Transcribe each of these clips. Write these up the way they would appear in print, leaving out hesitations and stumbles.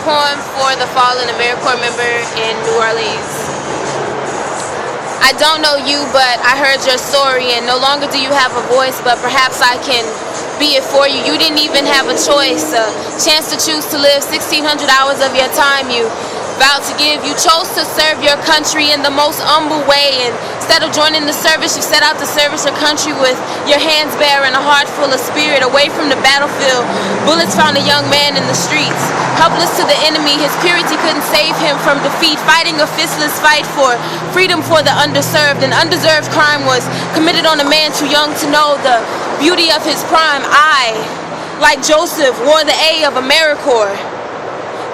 poem for the fallen AmeriCorps member in New Orleans. I don't know you, but I heard your story, and no longer do you have a voice, but perhaps I can be it for you. You didn't even have a choice, a chance to choose to live 1,600 hours of your time you vowed to give. You chose to serve your country in the most humble way, and instead of joining the service, you set out to service your country with your hands bare and a heart full of spirit. Away from the battlefield, bullets found a young man in the streets, helpless to the enemy. His purity couldn't save him from defeat, fighting a fistless fight for freedom for the underserved. An undeserved crime was committed on a man too young to know the beauty of his prime. I, like Joseph, wore the A of AmeriCorps.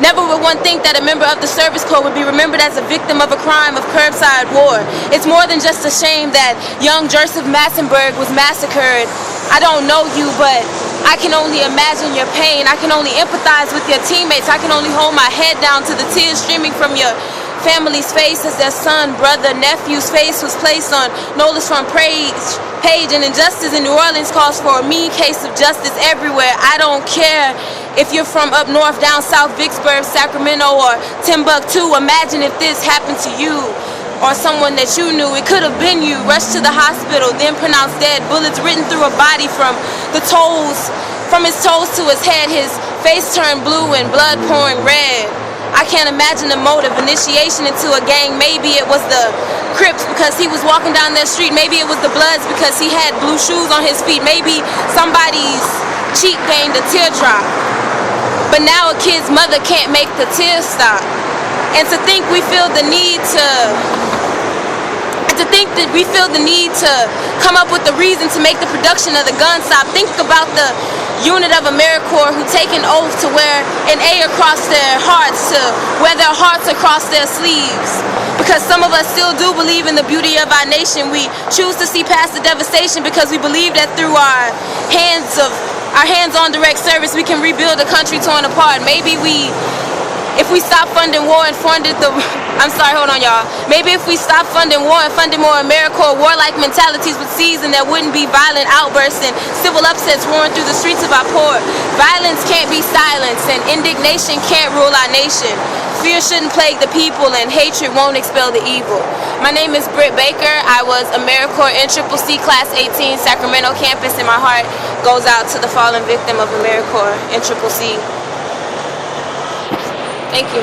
Never would one think that a member of the Service Corps would be remembered as a victim of a crime of curbside war. It's more than just a shame that young Joseph Massenburg was massacred. I don't know you, but I can only imagine your pain. I can only empathize with your teammates. I can only hold my head down to the tears streaming from your family's face as their son, brother, nephew's face was placed on Nola's front page. And injustice in New Orleans calls for a mean case of justice everywhere. I don't care if you're from up north, down south, Vicksburg, Sacramento, or Timbuktu. Imagine if this happened to you or someone that you knew. It could have been you. Rushed to the hospital, then pronounced dead. Bullets written through a body from his toes to his head. His face turned blue and blood pouring red. I can't imagine the motive, initiation into a gang. Maybe it was the Crips because he was walking down their street. Maybe it was the Bloods because he had blue shoes on his feet. Maybe somebody's cheek gained a teardrop. But now a kid's mother can't make the tears stop. And to think we feel the need to come up with the reason to make the production of the gun stop. Think about the unit of AmeriCorps who take an oath to wear an A across their hearts, to wear their hearts across their sleeves. Because some of us still do believe in the beauty of our nation. We choose to see past the devastation because we believe that through our hands-on direct service, we can rebuild a country torn apart. Maybe if we stop funding war and funded Maybe if we stop funding war and funded more AmeriCorps, warlike mentalities would cease and there wouldn't be violent outbursts and civil upsets roaring through the streets of our port. Violence can't be silenced and indignation can't rule our nation. Fear shouldn't plague the people and hatred won't expel the evil. My name is Britt Baker. I was AmeriCorps NCCC Class 18 Sacramento campus, and my heart goes out to the fallen victim of AmeriCorps NCCC. Thank you.